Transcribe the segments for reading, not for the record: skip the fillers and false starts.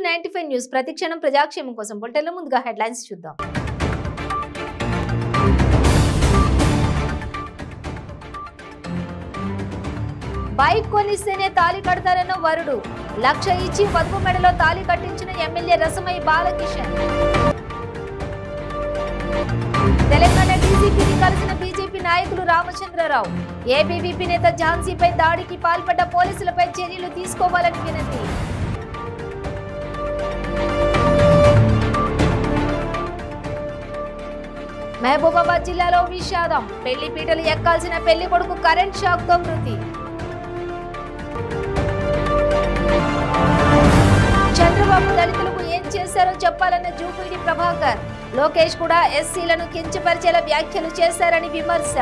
95 news ప్రతిక్షణం ప్రజాక్షేమం కోసం బులెటిన్ల ముందుగా హెడ్లైన్స్ చూద్దాం. బైక్ కొనిస్తేనే తాళి కడతారన్న వరుడు, 1,00,000 ఇచ్చి వధువు మెడలో తాళి కట్టించిన ఎమ్మెల్యే రసమయ్య బాలకిషన్. తెలంగాణ డీజీపీని కలిసిన బీజేపీ నాయకులు రామచంద్రరావు, ఏబీవీపీ నేత ఝాన్సీపై దాడికి పాల్పడ్డ పోలీసులపై చర్యలు తీసుకోవాలని వినతి. మహబూబాబాద్ జిల్లాలో విషాదం, పెళ్లి పీటలు ఎక్కాల్సిన పెళ్లి కొడుకు కరెంట్ షాక్ తో మృతి. చంద్రబాబు దళితులకు ఏం చేశారో చెప్పాలన్న జూపీడి ప్రభాకర్, లోకేష్ కూడా ఎస్సీలను కించపరిచేలా వ్యాఖ్యలు చేశారని విమర్శ.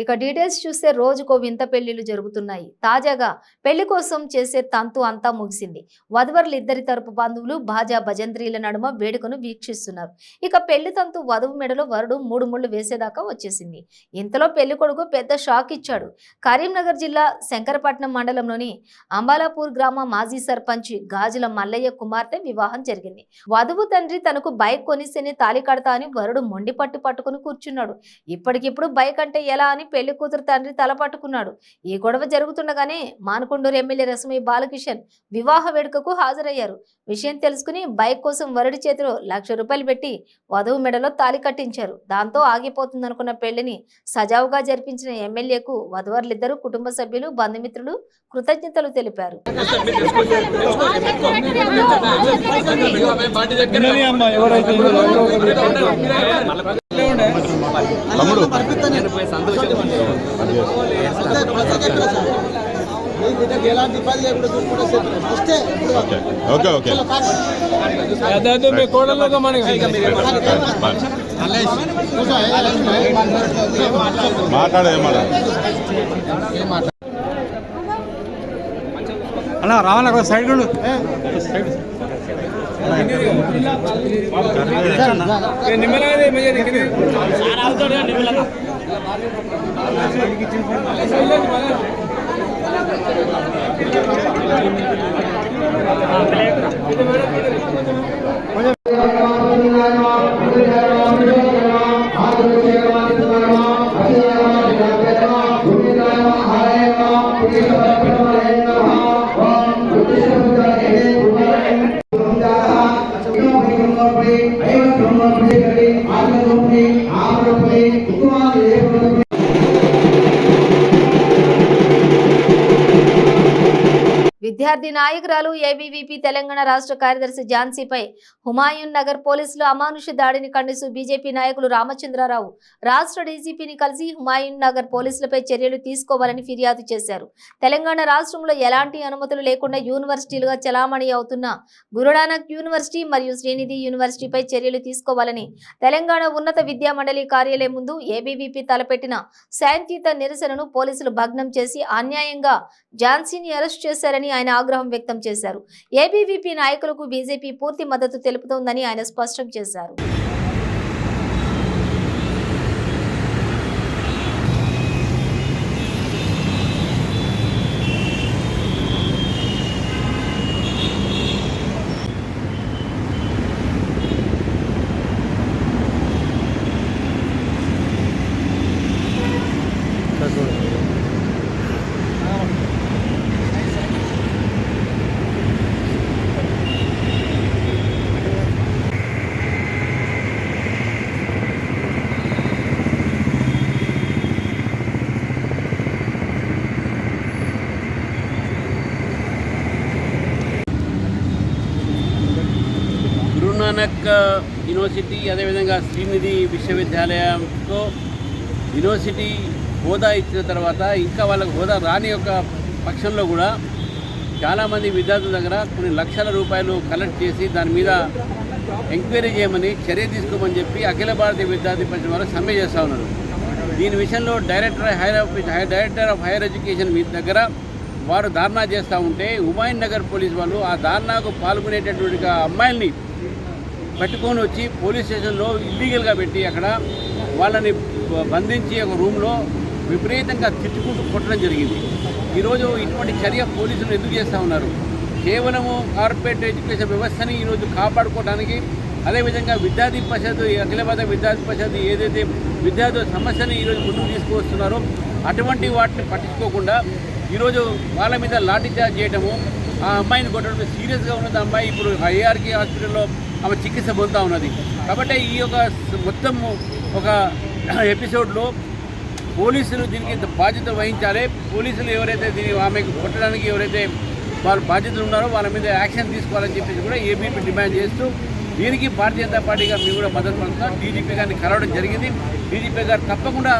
ఇక డీటెయిల్స్ చూస్తే రోజుకో వింత పెళ్లిళ్లు జరుగుతున్నాయి. తాజాగా పెళ్లి కోసం చేసే తంతు అంతా ముగిసింది. వధువరులు ఇద్దరి తరపు బంధువులు బాజా భజంత్రీల నడుమ వేడుకను వీక్షిస్తున్నారు. ఇక పెళ్లి తంతు వధువు మెడలో వరుడు 3 ముళ్లు వేసేదాకా వచ్చేసింది. ఇంతలో పెళ్లి కొడుకు పెద్ద షాక్ ఇచ్చాడు. కరీంనగర్ జిల్లా శంకరపట్నం మండలంలోని అంబాలాపూర్ గ్రామ మాజీ సర్పంచ్ గాజుల మల్లయ్య కుమార్తె వివాహం జరిగింది. వధువు తండ్రి తనకు బైక్ కొనిస్తేనే తాళి కడతా అని వరుడు మొండి పట్టుకుని కూర్చున్నాడు. ఇప్పటికిప్పుడు బైక్ అంటే ఎలా అని పెళ్లి కూతురు తండ్రి తలపట్టుకున్నాడు. ఈ గొడవ జరుగుతుండగానే మానకొండూరు ఎమ్మెల్యే రసమయ్య బాలకిషన్ వివాహ వేడుకకు హాజరయ్యారు. విషయం తెలుసుకుని బైక్ కోసం వరుడి చేతిలో 1,00,000 రూపాయలు పెట్టి వధువు మెడలో తాళి కట్టించారు. దాంతో ఆగిపోతుందనుకున్న పెళ్లిని సజావుగా జరిపించిన ఎమ్మెల్యేకు వధువరులిద్దరూ కుటుంబ సభ్యులు బంధుమిత్రులు కృతజ్ఞతలు తెలిపారు. అలా రావాల సైడ్ విద్యార్థి నాయకురాలు ఏబీవీపీ తెలంగాణ రాష్ట్ర కార్యదర్శి ఝాన్సీపై హుమాయూన్ నగర్ పోలీసులు అమానుష దాడిని ఖండిస్తూ బీజేపీ నాయకులు రామచంద్రరావు రాష్ట్ర డీజీపీని కలిసి హుమాయూన్ నగర్ పోలీసులపై చర్యలు తీసుకోవాలని ఫిర్యాదు చేశారు. తెలంగాణ రాష్ట్రంలో ఎలాంటి అనుమతులు లేకుండా యూనివర్సిటీలుగా చలామణి అవుతున్న గురునానక్ యూనివర్సిటీ మరియు శ్రీనిధి యూనివర్సిటీపై చర్యలు తీసుకోవాలని తెలంగాణ ఉన్నత విద్యా మండలి కార్యాలయం ముందు ఏబీవీపీ తలపెట్టిన శాంతియుత నిరసనను పోలీసులు భగ్నం చేసి అన్యాయంగా ఝాన్సీని అరెస్ట్ చేశారని ఆయన ఆగ్రహం వ్యక్తం చేశారు. ఏబీవీపీ నాయకులకు బీజేపీ పూర్తి మద్దతు తెలుపుతోందని ఆయన స్పష్టం చేశారు. గురునానక్ యూనివర్సిటీ అదేవిధంగా శ్రీనిధి విశ్వవిద్యాలయంతో యూనివర్సిటీ హోదా ఇచ్చిన తర్వాత ఇంకా వాళ్ళకు హోదా రాని యొక్క పక్షంలో కూడా చాలామంది విద్యార్థుల దగ్గర కొన్ని లక్షల రూపాయలు కలెక్ట్ చేసి దాని మీద ఎంక్వైరీ చేయమని చర్య తీసుకోమని చెప్పి అఖిల భారతీయ విద్యార్థి పరిషత్ వారు సమ్మె చేస్తూ ఉన్నారు. దీని విషయంలో డైరెక్టర్ ఆఫ్ హైయర్ ఎడ్యుకేషన్ మీ దగ్గర వారు ధర్నా చేస్తూ ఉంటే హుమాయూన్ నగర్ పోలీస్ వాళ్ళు ఆ ధర్నాకు పాల్గొనేటటువంటి అమ్మాయిల్ని పట్టుకొని వచ్చి పోలీస్ స్టేషన్లో ఇల్లీగల్గా పెట్టి అక్కడ వాళ్ళని బంధించి ఒక రూమ్లో విపరీతంగా తిట్టుకుంటూ కొట్టడం జరిగింది. ఈరోజు ఇటువంటి చర్య పోలీసులు ఎందుకు చేస్తూ ఉన్నారు? కేవలము కార్పొరేట్ ఎడ్యుకేషన్ వ్యవస్థని ఈరోజు కాపాడుకోవడానికి, అదేవిధంగా విద్యార్థి పరిషత్, అఖిల భారత విద్యార్థి పరిషత్ ఏదైతే విద్యార్థుల సమస్యని ఈరోజు ముందుకు తీసుకువస్తున్నారో అటువంటి వాటిని పట్టించుకోకుండా ఈరోజు వాళ్ళ మీద లాఠీ చార్జ్ చేయడము, ఆ అమ్మాయిని కొట్టడం, సీరియస్గా ఉన్నది అమ్మాయి ఇప్పుడు ఐఆర్కే హాస్పిటల్లో ఆమె చికిత్స పొందుతూ ఉన్నది. కాబట్టి ఈ యొక్క మొత్తం ఒక ఎపిసోడ్లో పోలీసులు దీనికి బాధ్యత వహించాలి. పోలీసులు ఎవరైతే దీన్ని ఆమెకు కొట్టడానికి ఎవరైతే వాళ్ళు బాధ్యతలు ఉన్నారో వాళ్ళ మీద యాక్షన్ తీసుకోవాలని చెప్పేసి కూడా ఏబీపీ డిమాండ్ చేస్తూ దీనికి భారతీయ జనతా పార్టీగా మేము కూడా మద్దతు పడుతున్నాం. డీజీపీ గారిని కలవడం జరిగింది. డీజీపీ గారు తప్పకుండా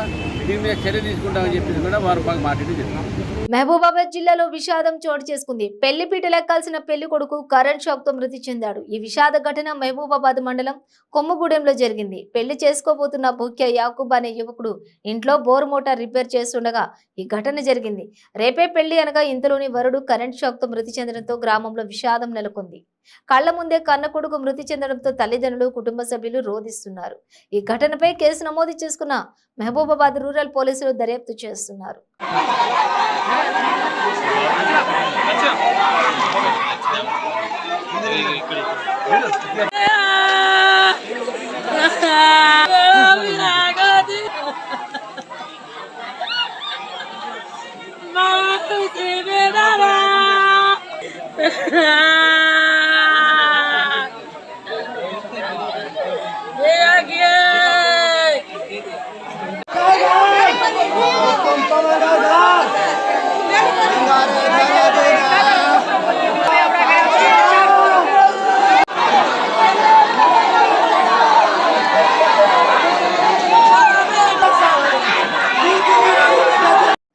దీని మీద చర్య తీసుకుంటామని చెప్పేసి కూడా వారు బాగా మాట్లాడడం జరిగింది. మహబూబాబాద్ జిల్లాలో విషాదం చోటు చేసుకుంది. పెళ్లిపీటలు ఎక్కాల్సిన పెళ్లి కొడుకు కరెంట్ షాక్ తో మృతి చెందాడు. ఈ విషాద ఘటన మహబూబాబాద్ మండలం కొమ్మగూడెంలో జరిగింది. పెళ్లి చేసుకోబోతున్న భూక్య యాకూబ్ అనే యువకుడు ఇంట్లో బోర్ మోటార్ రిపేర్ చేస్తుండగా ఈ ఘటన జరిగింది. రేపే పెళ్లి అనగా ఇంతలోని వరుడు కరెంట్ షాక్ తో మృతి చెందడంతో గ్రామంలో విషాదం నెలకొంది. కళ్ల ముందే కన్న కొడుకు మృతి చెందడంతో తల్లిదండ్రులు, కుటుంబ సభ్యులు రోధిస్తున్నారు. ఈ ఘటనపై కేసు నమోదు చేసుకున్న మహబూబాబాద్ రూరల్ పోలీసులు దర్యాప్తు చేస్తున్నారు.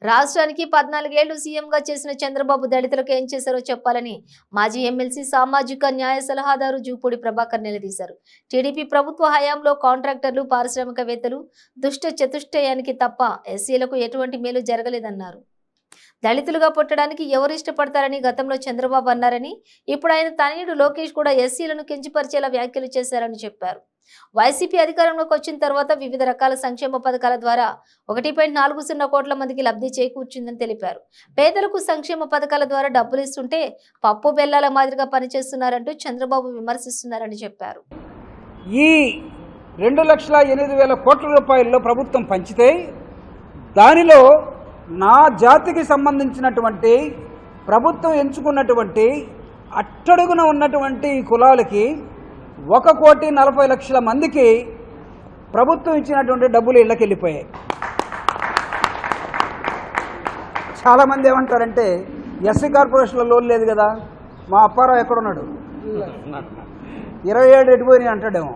రాష్ట్రానికి 14 ఏళ్లు సీఎంగా చేసిన చంద్రబాబు దళితులకు ఏం చేశారో చెప్పాలని మాజీ ఎమ్మెల్సీ సామాజిక న్యాయ సలహాదారు జూపూడి ప్రభాకర్ నిలదీశారు. టీడీపీ ప్రభుత్వ హయాంలో కాంట్రాక్టర్లు, పారిశ్రామికవేత్తలు దుష్ట చతుష్టయానికి తప్ప ఎస్సీలకు ఎటువంటి మేలు జరగలేదన్నారు. దళితులుగా పుట్టడానికి ఎవరు ఇష్టపడతారని గతంలో చంద్రబాబు అన్నారని, ఇప్పుడు ఆయన తనయుడు లోకేష్ కూడా ఎస్సీలను కించపరిచేలా వ్యాఖ్యలు చేశారని చెప్పారు. వైసీపీ అధికారంలోకి వచ్చిన తర్వాత వివిధ రకాల సంక్షేమ పథకాల ద్వారా 1.40 కోట్ల మందికి లబ్ధి చేకూర్చిందని తెలిపారు. పేదలకు సంక్షేమ పథకాల ద్వారా డబ్బులు ఇస్తుంటే పప్పు బెల్లాల మాదిరిగా పనిచేస్తున్నారంటూ చంద్రబాబు విమర్శిస్తున్నారని చెప్పారు. ఈ 2,08,000 కోట్ల రూపాయల్లో ప్రభుత్వం పంచితే దానిలో నా జాతికి సంబంధించినటువంటి ప్రభుత్వం ఎంచుకున్నటువంటి అట్టడుగున ఉన్నటువంటి కులాలకి 1,40,00,000 మందికి ప్రభుత్వం ఇచ్చినటువంటి డబ్బులు ఇళ్ళకి వెళ్ళిపోయాయి. చాలామంది ఏమంటారంటే ఎస్సీ కార్పొరేషన్లో లోన్ లేదు కదా, మా అప్పారావు ఎక్కడున్నాడు, 27 ఎడిపోయినాయి అంటాడేమో.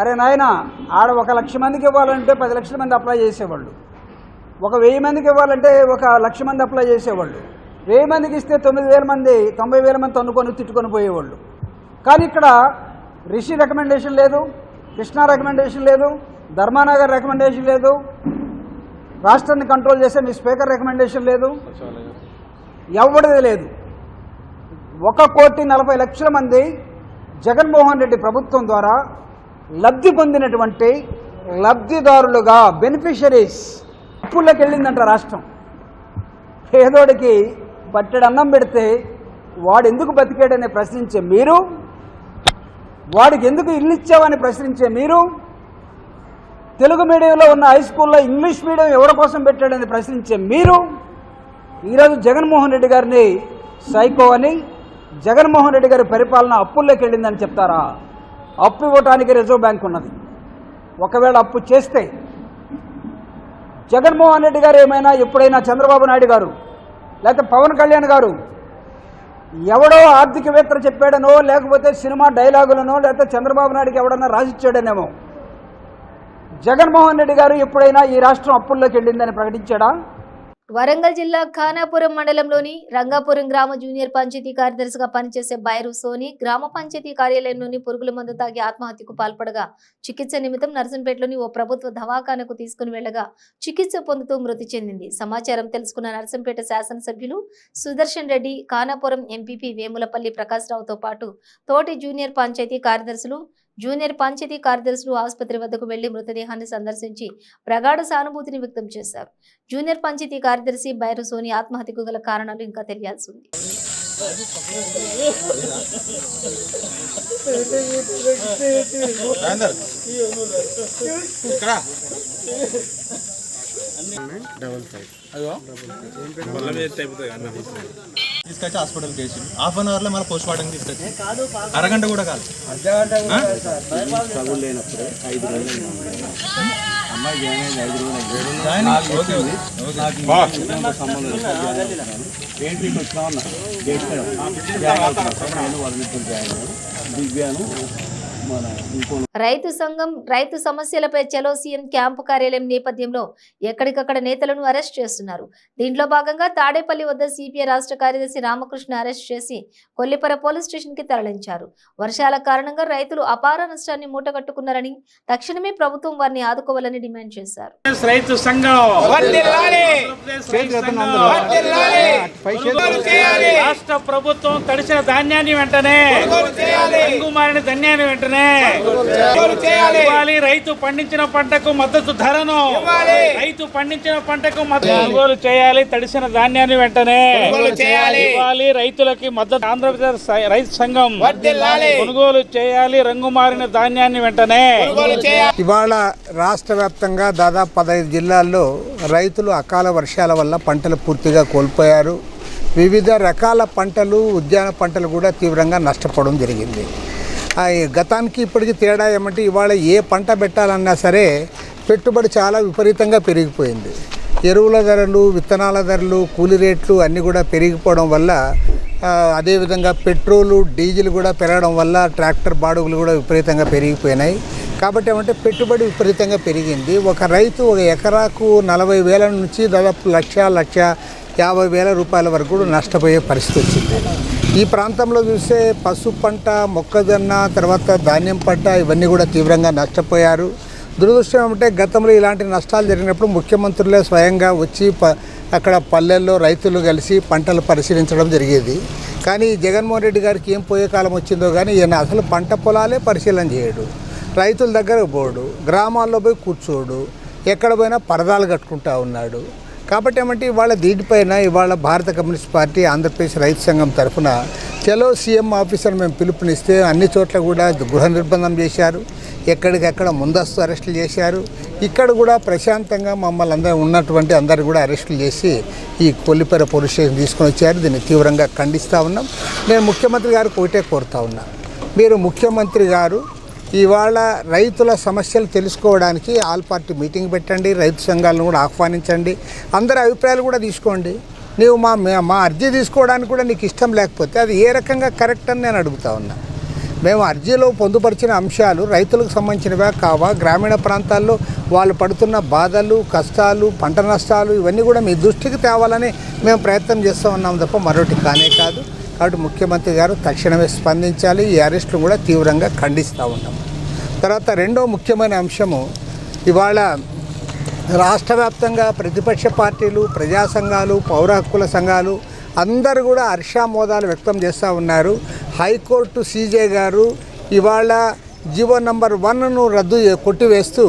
అరే నాయన, ఆడ 1,00,000 మందికి ఇవ్వాలంటే 10 లక్షల మంది అప్లై చేసేవాళ్ళు, 1,000 మందికి ఇవ్వాలంటే 1,00,000 మంది అప్లై చేసేవాళ్ళు, 1000 మందికి ఇస్తే 9,000 మంది 90,000 మంది తన్నుకొని తిట్టుకొని పోయేవాళ్ళు. కానీ ఇక్కడ రిషి రికమెండేషన్ లేదు, కృష్ణా రికమెండేషన్ లేదు, ధర్మానగర్ రికమెండేషన్ లేదు, రాష్ట్రాన్ని కంట్రోల్ చేసే మీ స్పీకర్ రికమెండేషన్ లేదు, ఎవరిది లేదు. 1,40,00,000 మంది జగన్మోహన్ రెడ్డి ప్రభుత్వం ద్వారా లబ్ధి పొందినటువంటి లబ్ధిదారులుగా బెనిఫిషరీస్ అప్పుల్లోకి వెళ్ళిందంట రాష్ట్రం. పేదోడికి పట్టెడు అన్నం పెడితే వాడు ఎందుకు బతికాడని ప్రశ్నించే మీరు, వాడికి ఎందుకు ఇల్లు ఇచ్చావని ప్రశ్నించే మీరు, తెలుగు మీడియంలో ఉన్న హై స్కూల్లో ఇంగ్లీష్ మీడియం ఎవరి కోసం పెట్టాడని ప్రశ్నించే మీరు ఈరోజు జగన్మోహన్ రెడ్డి గారిని సైకో అని, జగన్మోహన్ రెడ్డి గారి పరిపాలన అప్పుల్లోకి వెళ్ళిందని చెప్తారా? అప్పు ఇవ్వటానికి రిజర్వ్ బ్యాంక్ ఉన్నది. ఒకవేళ అప్పు చేస్తే జగన్మోహన్ రెడ్డి గారు ఏమైనా ఎప్పుడైనా చంద్రబాబు నాయుడు గారు లేకపోతే పవన్ కళ్యాణ్ గారు ఎవడో ఆర్థికవేత్త చెప్పాడనో, లేకపోతే సినిమా డైలాగులనో, లేకపోతే చంద్రబాబు నాయుడుకి ఎవడన్నా రాసిచ్చాడనేమో, జగన్మోహన్ రెడ్డి గారు ఎప్పుడైనా ఈ రాష్ట్రం అప్పుల్లోకి వెళ్ళిందని ప్రకటించాడా? వరంగల్ జిల్లా ఖానాపురం మండలంలోని రంగాపురం గ్రామ జూనియర్ పంచాయతీ కార్యదర్శిగా పనిచేసే బైరు సోని గ్రామ పంచాయతీ కార్యాలయంలోని పురుగుల మందు తాగి ఆత్మహత్యకు పాల్పడగా చికిత్స నిమిత్తం నర్సంపేటలోని ఓ ప్రభుత్వ దవాఖానకు తీసుకుని వెళ్లగా చికిత్స పొందుతూ మృతి చెందింది. సమాచారం తెలుసుకున్న నర్సంపేట శాసనసభ్యులు సుదర్శన్ రెడ్డి, ఖానాపురం ఎంపీపీ వేములపల్లి ప్రకాశ్రావుతో పాటు తోటి జూనియర్ పంచాయతీ కార్యదర్శులు ఆసుపత్రి వద్దకు వెళ్లి మృతదేహాన్ని సందర్శించి ప్రగాఢ సానుభూతిని వ్యక్తం చేశారు. జూనియర్ పంచాయతీ కార్యదర్శి బైరు సోని ఆత్మహత్యకు గల కారణాలు ఇంకా తెలియాల్సి ఉంది. తీసుకొచ్చి హాస్పిటల్కి వేసి హాఫ్ అన్ అవర్లో మళ్ళీ పోస్ట్ మార్టం తీసుకొచ్చి అరగంట కూడా కాదు రైతు సంఘం రైతు సమస్యలపై చలో సీఎం క్యాంపు కార్యాలయం నేపథ్యంలో ఎక్కడికక్కడ నేతలను అరెస్ట్ చేస్తున్నారు. దీంట్లో భాగంగా తాడేపల్లి వద్ద సిపిఐ రాష్ట్ర కార్యదర్శి రామకృష్ణ అరెస్ట్ చేసి కొల్లిపర పోలీస్ స్టేషన్ కి తరలించారు. వర్షాల కారణంగా రైతులు అపార నష్టాన్ని మూటగట్టుకున్నారని తక్షణమే ప్రభుత్వం వారిని ఆదుకోవాలని డిమాండ్ చేశారు. రైతు సంఘం రాష్ట్ర ప్రభుత్వం తడిసిన ధాన్యాన్ని వెంటనే రంగుమారిన ధాన్యాన్ని వెంటనే ఇవ్వాలి. రైతు పండించిన పంటకు మద్దతు ధరను రైతు పండించిన పంటకు కొనుగోలు చేయాలి. తడిసిన ధాన్యాన్ని వెంటనే ఇవ్వాలి. రైతులకి మద్దతు ఆంధ్రప్రదేశ్ రైతు సంఘం కొనుగోలు చేయాలి. రంగుమారిన ధాన్యాన్ని వెంటనే. ఇవాళ రాష్ట్ర వ్యాప్తంగా దాదాపు 15 జిల్లాల్లో రైతులు అకాల వర్షాల వల్ల పంటలు పూర్తిగా కోల్పోయారు. వివిధ రకాల పంటలు, ఉద్యాన పంటలు కూడా తీవ్రంగా నష్టపోవడం జరిగింది. గతానికి ఇప్పటికి తేడా ఏమంటే ఇవాళ ఏ పంట పెట్టాలన్నా సరే పెట్టుబడి చాలా విపరీతంగా పెరిగిపోయింది. ఎరువుల ధరలు, విత్తనాల ధరలు, కూలీ రేట్లు అన్నీ కూడా పెరిగిపోవడం వల్ల, అదేవిధంగా పెట్రోలు, డీజిల్ కూడా పెరగడం వల్ల ట్రాక్టర్ బాడుగులు కూడా విపరీతంగా పెరిగిపోయినాయి. కాబట్టి ఏమంటే పెట్టుబడి విపరీతంగా పెరిగింది. ఒక రైతు ఒక ఎకరాకు 40,000 నుంచి దాదాపు 1,50,000 రూపాయల వరకు కూడా నష్టపోయే పరిస్థితి వచ్చింది. ఈ ప్రాంతంలో చూస్తే పసుపు పంట, మొక్కజొన్న, తర్వాత ధాన్యం పంట ఇవన్నీ కూడా తీవ్రంగా నష్టపోయారు. దురదృష్టం ఏమంటే గతంలో ఇలాంటి నష్టాలు జరిగినప్పుడు ముఖ్యమంత్రులే స్వయంగా వచ్చి అక్కడ పల్లెల్లో రైతులు కలిసి పంటలు పరిశీలించడం జరిగేది. కానీ జగన్మోహన్ రెడ్డి గారికి ఏం పోయే కాలం వచ్చిందో కానీ ఈయన అసలు పంట పొలాలే పరిశీలన చేయడు, రైతుల దగ్గర పోడు, గ్రామాల్లో పోయి కూర్చోడు, ఎక్కడ పోయినా పరదాలు కట్టుకుంటా ఉన్నాడు. కాబట్టి ఏమంటే ఇవాళ దీనిపైన ఇవాళ భారత కమ్యూనిస్ట్ పార్టీ ఆంధ్రప్రదేశ్ రైతు సంఘం తరఫున చలో సీఎం ఆఫీసర్ మేము పిలుపునిస్తే అన్ని చోట్ల కూడా గృహ నిర్బంధం చేశారు. ఎక్కడికెక్కడ ముందస్తు అరెస్టులు చేశారు. ఇక్కడ కూడా ప్రశాంతంగా మమ్మల్ని అందరూ ఉన్నటువంటి అందరు కూడా అరెస్టులు చేసి ఈ కొల్లిపర పోలీస్ స్టేషన్ తీసుకొని వచ్చారు. దీన్ని తీవ్రంగా ఖండిస్తూ ఉన్నాం. నేను ముఖ్యమంత్రి గారికి ఒకటే కోరుతా ఉన్నా, మీరు ముఖ్యమంత్రి గారు ఇవాళ రైతుల సమస్యలు తెలుసుకోవడానికి ఆల్ పార్టీ మీటింగ్ పెట్టండి, రైతు సంఘాలను కూడా ఆహ్వానించండి, అందరి అభిప్రాయాలు కూడా తీసుకోండి. నీవు మా అర్జీ తీసుకోవడానికి కూడా నీకు ఇష్టం లేకపోతే అది ఏ రకంగా కరెక్ట్ అని నేను అడుగుతా ఉన్నా. మేము అర్జీలో పొందుపరిచిన అంశాలు రైతులకు సంబంధించినవా కావా, గ్రామీణ ప్రాంతాల్లో వాళ్ళు పడుతున్న బాధలు, కష్టాలు, పంట నష్టాలు ఇవన్నీ కూడా మీ దృష్టికి తేవాలని మేము ప్రయత్నం చేస్తూ ఉన్నాం తప్ప మరొకటి కానే కాదు. కాబట్టి ముఖ్యమంత్రి గారు తక్షణమే స్పందించాలి. ఈ అరెస్టును కూడా తీవ్రంగా ఖండిస్తూ ఉన్నాం. తర్వాత రెండో ముఖ్యమైన అంశము, ఇవాళ రాష్ట్ర వ్యాప్తంగా ప్రతిపక్ష పార్టీలు, ప్రజా సంఘాలు, పౌర హక్కుల సంఘాలు అందరూ కూడా హర్షామోదాలు వ్యక్తం చేస్తూ ఉన్నారు. హైకోర్టు సీజే గారు ఇవాళ జీవో నంబర్ 1ను రద్దు కొట్టివేస్తూ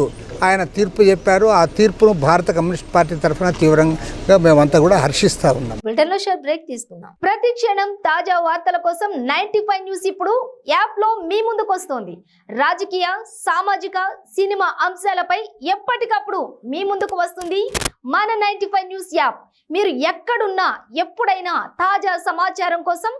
ఆయన తీర్పు చెప్పారు. ఆ తీర్పును భారత కమ్యూనిస్ట్ పార్టీ తరఫున తీవ్రంగా మేమంతా కూడా హర్షిస్తూ ఉన్నాం. బ్రిటన్లో షార్ట్ బ్రేక్ తీసుకుందాం. ప్రతి క్షణం తాజా వార్తల కోసం 95 న్యూస్ ఇప్పుడు యాప్ లో మీ ముందుకు వస్తోంది. రాజకీయ, సామాజిక, సినిమా అంశాలపై ఎప్పటికప్పుడు మీ ముందుకు వస్తుంది మన 95 న్యూస్ యాప్. మీరు ఎక్కడున్నా ఎప్పుడైనా తాజా సమాచారం కోసం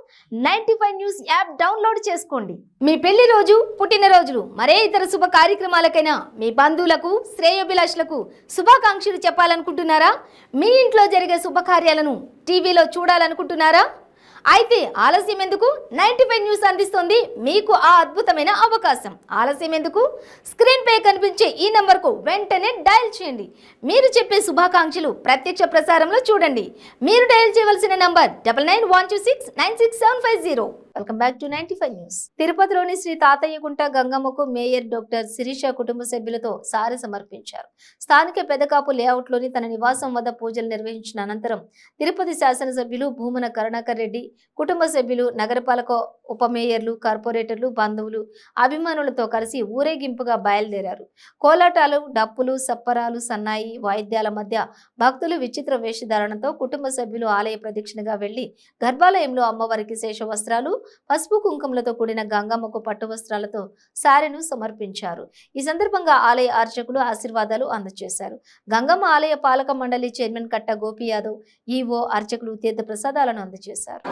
95 న్యూస్ యాప్ డౌన్లోడ్ చేసుకోండి. మీ పెళ్లి రోజు, పుట్టినరోజులు, మరే ఇతర శుభ కార్యక్రమాలకైనా మీ బంధువులకు, శ్రేయోభిలాషులకు శుభాకాంక్షలు చెప్పాలనుకుంటున్నారా? మీ ఇంట్లో జరిగే శుభకార్యాలను టీవీలో చూడాలనుకుంటున్నారా? అయితే ఆలస్యం ఎందుకు? 95 న్యూస్ అందిస్తుంది మీకు ఆ అద్భుతమైన అవకాశం. ఆలస్యం ఎందుకు? స్క్రీన్ పై కనిపించే ఈ నంబర్కు వెంటనే డయల్ చేయండి. మీరు చెప్పే శుభాకాంక్షలు ప్రత్యక్ష ప్రసారంలో చూడండి. మీరు డయల్ చేయవలసిన number 9912696750. Welcome back to 95 news. తిరుపతిలోని శ్రీ తాతయ్యగుంట గంగమ్మకు మేయర్ డాక్టర్ శిరీష కుటుంబ సభ్యులతో సారె సమర్పించారు. స్థానిక పెదకాపు లేఅవుట్లోని తన నివాసం వద్ద పూజలు నిర్వహించిన అనంతరం తిరుపతి శాసనసభ్యులు భూమన కరుణాకర్ రెడ్డి కుటుంబ సభ్యులు, నగరపాలక ఉప మేయర్లు, కార్పొరేటర్లు, బంధువులు, అభిమానులతో కలిసి ఊరేగింపుగా బయలుదేరారు. కోలాటాలు, డప్పులు, సప్పరాలు, సన్నాయి వాయిద్యాల మధ్య భక్తులు విచిత్ర వేషధారణతో కుటుంబ సభ్యులు ఆలయ ప్రదక్షిణగా వెళ్లి గర్భాలయంలో అమ్మవారికి శేష వస్త్రాలు, పసుపు కుంకుమలతో కూడిన గంగమ్మకు పట్టు వస్త్రాలతో సారెను సమర్పించారు. ఈ సందర్భంగా ఆలయ అర్చకులు ఆశీర్వాదాలు అందజేశారు. గంగమ్మ ఆలయ పాలక మండలి చైర్మన్ కట్ట గోపి యాదవ్, ఈవో, అర్చకులు తీర్థ ప్రసాదాలను అందజేశారు.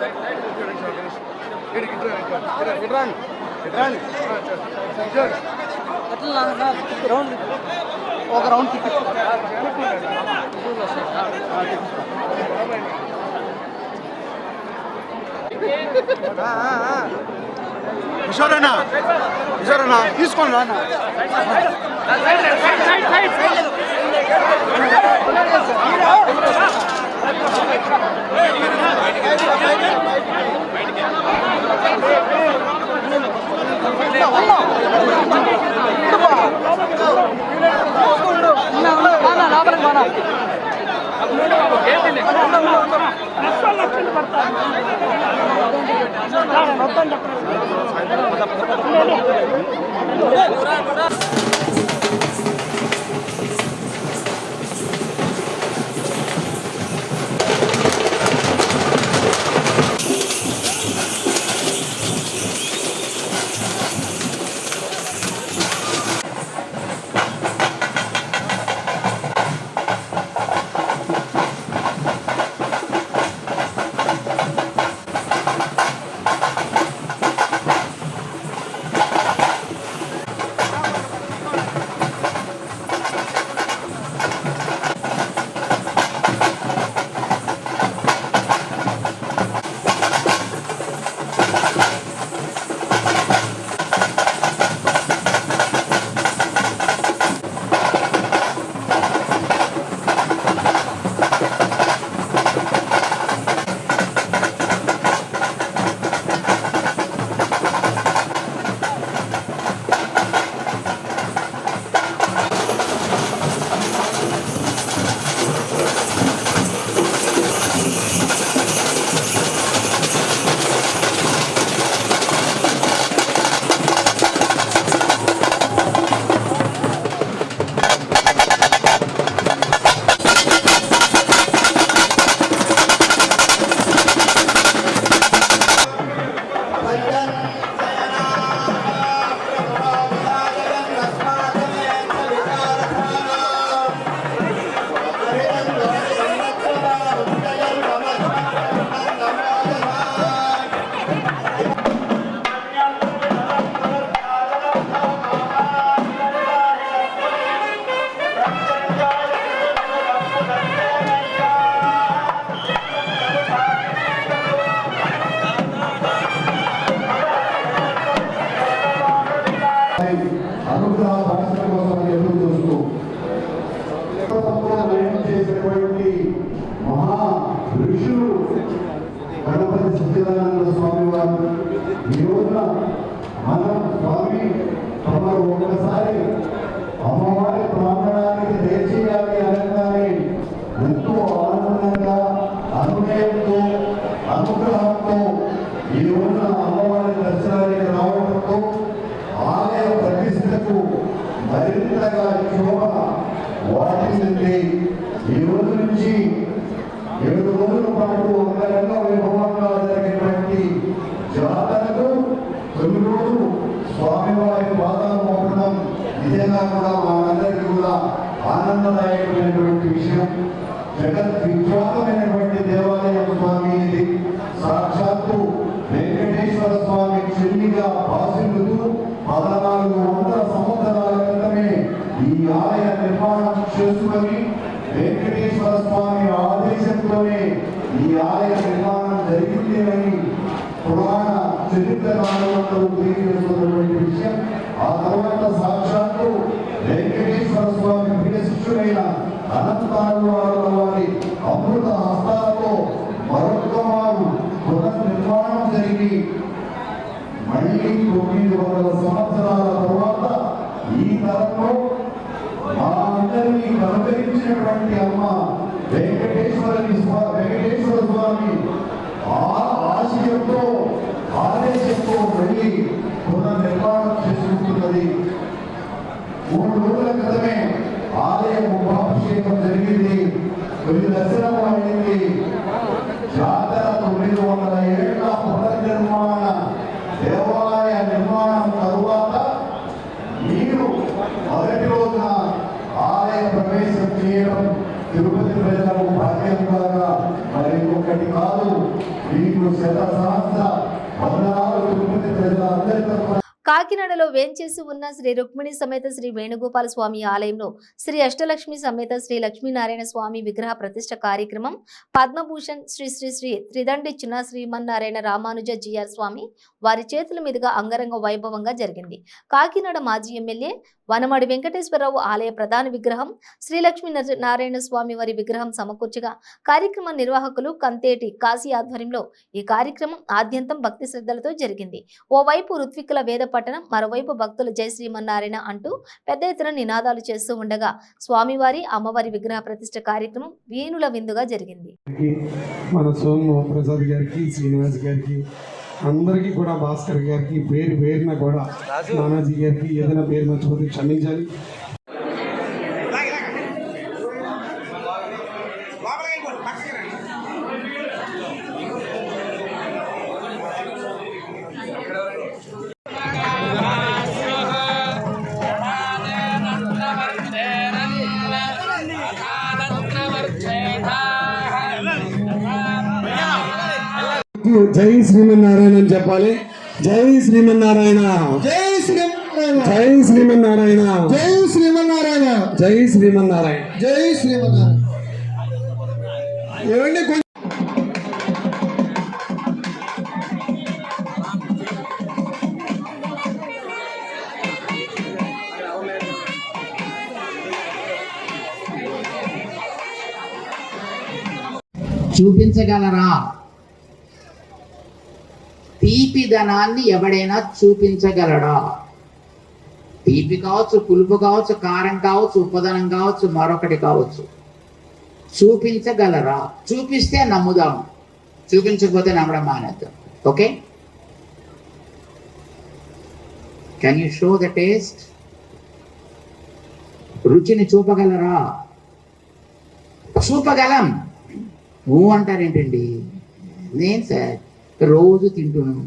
కిషోరన్నా తీసుకోండి రా. ఆనందదాయకమైనటువంటి విషయం. జగత్ విఖ్యాతమైనటువంటి దేవాలయం స్వామి ఇది. సాక్షాత్తు వెంకటేశ్వర స్వామి చెల్లిగా భాసిల్లుతూ 1400 సంవత్సరాల క్రితమే ఈ ఆలయ నిర్మాణం చేసుకొని వెంకటేశ్వర స్వామి ఆదేశంతోనే ఈ ఆలయ నిర్మాణం జరిగింది అని పురాణ చరిత్ర నాలుగు తెలియజేస్తున్నటువంటి విషయం. ఆ తర్వాత సాక్షాత్తు వెంకటేశ్వర స్వామి ప్రియ శిష్యుడైన అనంతాళ్వారుల వారి అమృత హస్తాలతో మరొక వారు పునర్నిర్మాణం జరిగి మళ్ళీ 900 సంవత్సరాల తర్వాత ఈ తరంలో మా అందరినీ కనుగరించినటువంటి అమ్మ వెంకటేశ్వర స్వామి ఆశయంతో ఆదేశంతో వెళ్ళి పునర్నిర్మాణం చేసుకుంటున్నది. 3 రోజుల క్రితమే ఆలయ కుంభాభిషేకం జరిగింది, తొలి దర్శనం అయింది. జాతర 900 ఏళ్ల పునర్నిర్మాణ దేవాలయ నిర్మాణం తరువాత మీరు మొదటి రోజున ఆలయ ప్రవేశం చేయడం తిరుపతి ప్రజలకు భాగ్యం కాగా మరి ఒకటి కాదు, మీకు శత సహస్ర వందనాలు తిరుపతి ప్రజలందరి తరఫున. కాకినాడలో వేంచేసి ఉన్న శ్రీ రుక్మిణి సమేత శ్రీ వేణుగోపాల స్వామి ఆలయంలో శ్రీ అష్టలక్ష్మి సమేత శ్రీ లక్ష్మీనారాయణ స్వామి విగ్రహ ప్రతిష్ఠ కార్యక్రమం పద్మభూషణ్ శ్రీ శ్రీ శ్రీ త్రిదండి చిన్న శ్రీమన్నారాయణ రామానుజ జిఆర్ స్వామి వారి చేతుల మీదుగా అంగరంగ వైభవంగా జరిగింది. కాకినాడ మాజీ ఎమ్మెల్యే వనమడి వెంకటేశ్వరరావు ఆలయ ప్రధాన విగ్రహం శ్రీ లక్ష్మీ నారాయణ స్వామి వారి విగ్రహం సమకూర్చగా కార్యక్రమ నిర్వాహకులు కంతేటి కాశీ ఆధ్వర్యంలో ఈ కార్యక్రమం ఆద్యంతం భక్తి శ్రద్ధలతో జరిగింది. ఓవైపు ఋత్విక్కుల వేద పట్టణం, మరోవైపు భక్తుల జై శ్రీమన్నారాయణ అంటూ పెద్ద ఎత్తున నినాదాలు చేస్తూ ఉండగా స్వామివారి అమ్మవారి విగ్రహ ప్రతిష్ఠ కార్యక్రమం వీణుల విందుగా జరిగింది. మన సోము ప్రసాద్ గారికి, శ్రీనివాస్ గారికి, అందరికీ కూడా, భాస్కర్ గారికి, పేరున కూడా, నానాజీ గారికి ఏదైనా పేరు మర్చిపోతే క్షమించాలి. జై శ్రీమన్నారాయణ అని చెప్పాలి. జై శ్రీమన్నారాయణ, జై శ్రీమన్నారాయణ, జై శ్రీమన్నారాయణ, జై శ్రీమన్నారాయణ, జై శ్రీమన్నారాయణ, జై శ్రీమన్నారాయణ. ఏమండి చూపించగలరా? తీపిదనాన్ని ఎవడైనా చూపించగలడా? తీపి కావచ్చు, పులుపు కావచ్చు, కారం కావచ్చు, ఉపదనం కావచ్చు, మరొకటి కావచ్చు. చూపించగలరా? చూపిస్తే నమ్ముదాం, చూపించకపోతే నమ్మడం మానేద్దాం. Okay, can you show the taste? రుచిని చూపగలరా? చూపగలం. నువ్వు అంటారేంటండి? నేను సార్ రోజు తింటున్నాను.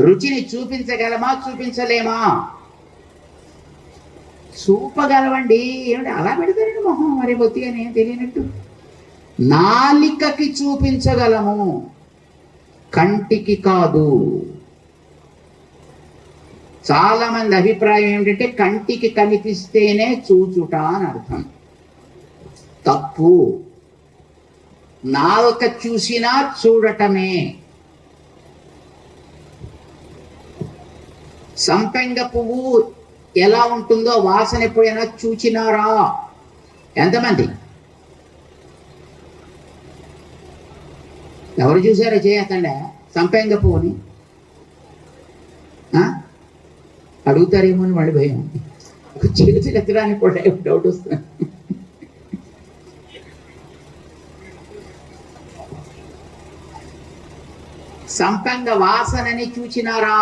రుచిని చూపించగలమా, చూపించలేమా? చూపగలవండి. ఏమిటి అలా పెడతారండి మొహం? మరి బొత్తిగా నేను తెలియనట్టు. నాలికకి చూపించగలము, కంటికి కాదు. చాలా మంది అభిప్రాయం ఏమిటంటే కంటికి కనిపిస్తేనే చూచుట అని అర్థం. తప్పు. నాలుక చూసినా చూడటమే. సంపెంగ పువ్వు ఎలా ఉంటుందో వాసన ఎప్పుడైనా చూచినారా? ఎంతమంది? ఎవరు చూసారో చేయతండి సంపెంగ పువ్వుని. అడుగుతారేమో అని వాడి భయం. చేతులు ఎత్తడానికి కూడా డౌట్ వస్తుంది. సంపెంగ వాసనని చూచినారా?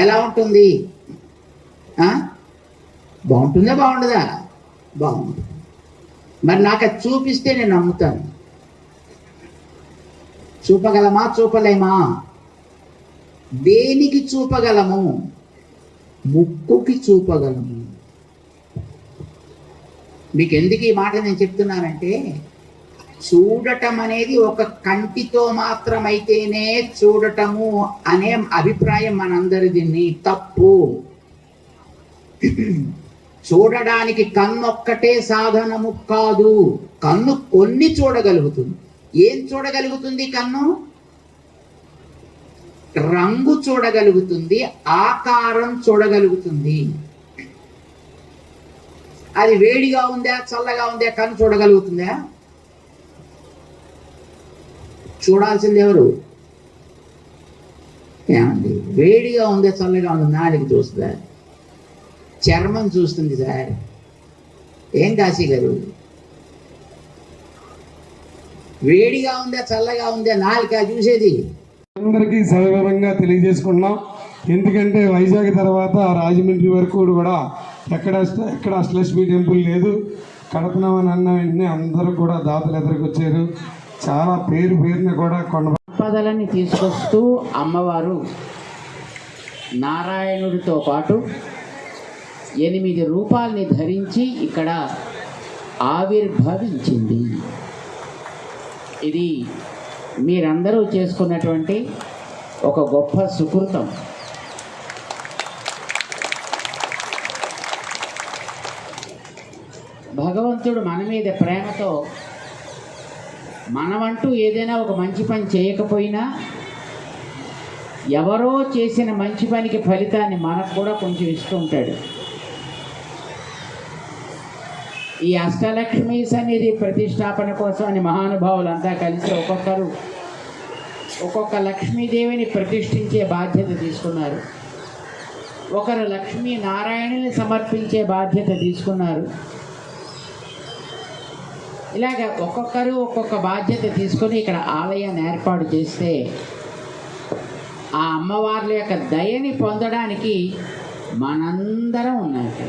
ఎలా ఉంటుంది? బాగుంటుందా బాగుండదా? బాగుంటుంది. మరి నాకు అది చూపిస్తే నేను నమ్ముతాను. చూపగలమా, చూపలేమా? దేనికి చూపగలము? ముక్కుకి చూపగలము. మీకు ఎందుకు ఈ మాట నేను చెప్తున్నానంటే, చూడటం అనేది ఒక కంటితో మాత్రమైతేనే చూడటము అనే అభిప్రాయం మనందరిది. తప్పు. చూడడానికి కన్నొక్కటే సాధనము కాదు. కన్ను కొన్ని చూడగలుగుతుంది. ఏం చూడగలుగుతుంది కన్ను? రంగు చూడగలుగుతుంది, ఆకారం చూడగలుగుతుంది. అది వేడిగా ఉందా, చల్లగా ఉందా కన్ను చూడగలుగుతుందా? చూడాల్సింది ఎవరు? ఏమండి వేడిగా ఉందే చల్లగా ఉంది నాలుగు చూస్తుందా, చర్మం చూస్తుంది సార్. ఏం కాశీ గారు, వేడిగా ఉందే చల్లగా ఉందే నాలుక చూసేది? అందరికీ సవివరంగా తెలియజేసుకున్నాం. ఎందుకంటే వైజాగ్ తర్వాత రాజమండ్రి వరకు కూడా ఎక్కడ అష్టలక్ష్మి టెంపుల్ లేదు. కడుపునామని అన్న వెంటనే అందరూ కూడా దాతలు ఎదురుకొచ్చారు. చాలా పేరున కూడా సంపదలని తీసుకొస్తూ అమ్మవారు నారాయణుడితో పాటు 8 రూపాల్ని ధరించి ఇక్కడ ఆవిర్భవించింది. ఇది మీరందరూ చేసుకున్నటువంటి ఒక గొప్ప సుకృతం. భగవంతుడు మన మీద ప్రేమతో మనమంటూ ఏదైనా ఒక మంచి పని చేయకపోయినా ఎవరో చేసిన మంచి పనికి ఫలితాన్ని మనకు కూడా కొంచెం ఇస్తూ ఉంటాడు. ఈ అష్టలక్ష్మి సన్నిధి ప్రతిష్టాపన కోసం అని మహానుభావులంతా కలిసి ఒక్కొక్క లక్ష్మీదేవిని ప్రతిష్ఠించే బాధ్యత తీసుకున్నారు. ఒకరు లక్ష్మీ నారాయణుని సమర్పించే బాధ్యత తీసుకున్నారు. ఇలాగ ఒక్కొక్కరు ఒక్కొక్క బాధ్యత తీసుకొని ఇక్కడ ఆలయాన్ని ఏర్పాటు చేస్తే ఆ అమ్మవార్ల యొక్క దయని పొందడానికి మనందరం ఉన్నారు.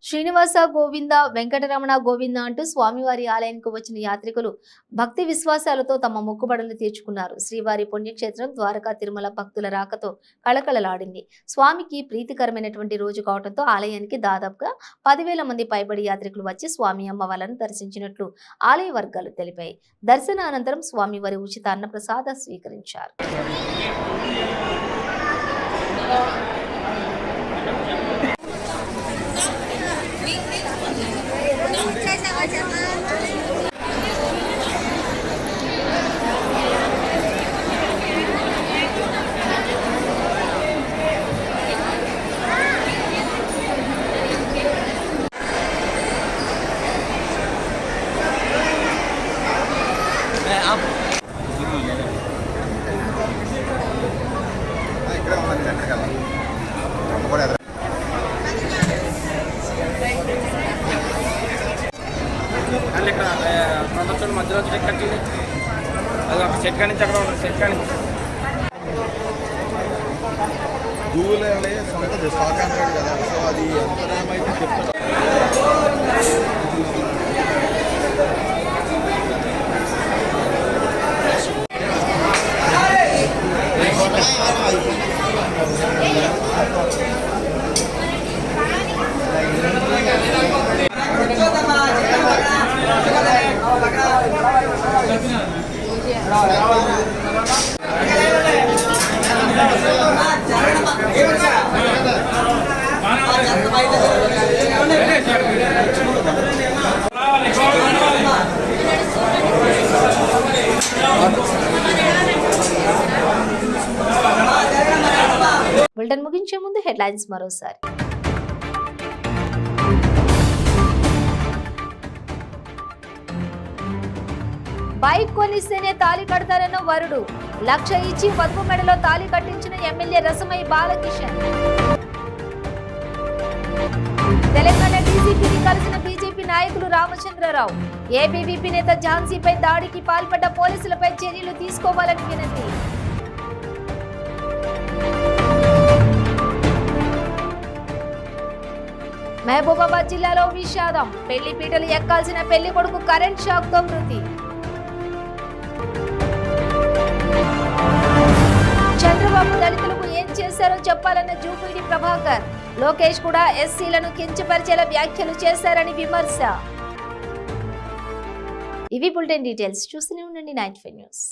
శ్రీనివాస గోవింద, వెంకటరమణ గోవింద అంటూ స్వామివారి ఆలయానికి వచ్చిన యాత్రికులు భక్తి విశ్వాసాలతో తమ మొక్కుబడులు తీర్చుకున్నారు. శ్రీవారి పుణ్యక్షేత్రం ద్వారకా తిరుమల భక్తుల రాకతో కళకళలాడింది. స్వామికి ప్రీతికరమైనటువంటి రోజు కావడంతో ఆలయానికి దాదాపుగా 10,000 మంది పైబడి యాత్రికులు వచ్చి స్వామి అమ్మవార్లను దర్శించినట్లు ఆలయ వర్గాలు తెలిపాయి. దర్శన అనంతరం స్వామివారి ఉచిత అన్నప్రసాద స్వీకరించారు. మధ్యలో అది ఒక సెట్ కానీ అక్కడ ఒక సెట్ కానీ గూగుల్ సొంత స్టాక్ అంటాడు కదా, సో అది ఎంత చెప్తాడు. బులెటిన్ ముగించే ముందు హెడ్లైన్స్ మరోసారి. బైక్ కొనిస్తేనే తాళి కడతారన్న వరుడు, 1,00,000 ఇచ్చి వధువు మెడలో తాళి కట్టించిన ఎమ్మెల్యే రసమయ్య బాలకిషన్. తెలంగాణ డీజీపీని కలిసిన బీజేపీ నాయకులు రామచంద్రరావు, ఏబీవీపీ నేత ఝాన్సీపై దాడికి పాల్పడ్డ పోలీసులపై చర్యలు తీసుకోవాలని వినతి. మహబూబాబాద్ జిల్లాలో విషాదం, పెళ్లి పీటలు ఎక్కాల్సిన పెళ్లి కొడుకు కరెంట్ షాక్ తో మృతి. చంద్రబాబు దళితులకు ఏం చేశారో చెప్పాలన్న జూపూడి ప్రభాకర్, లోకేష్ కూడా ఎస్సీలను కించపరిచేలా వ్యాఖ్యలు చేశారని విమర్శ. ఇవి బులెటిన్ డీటెయిల్స్. చూస్తూనే ఉండండి 95 న్యూస్.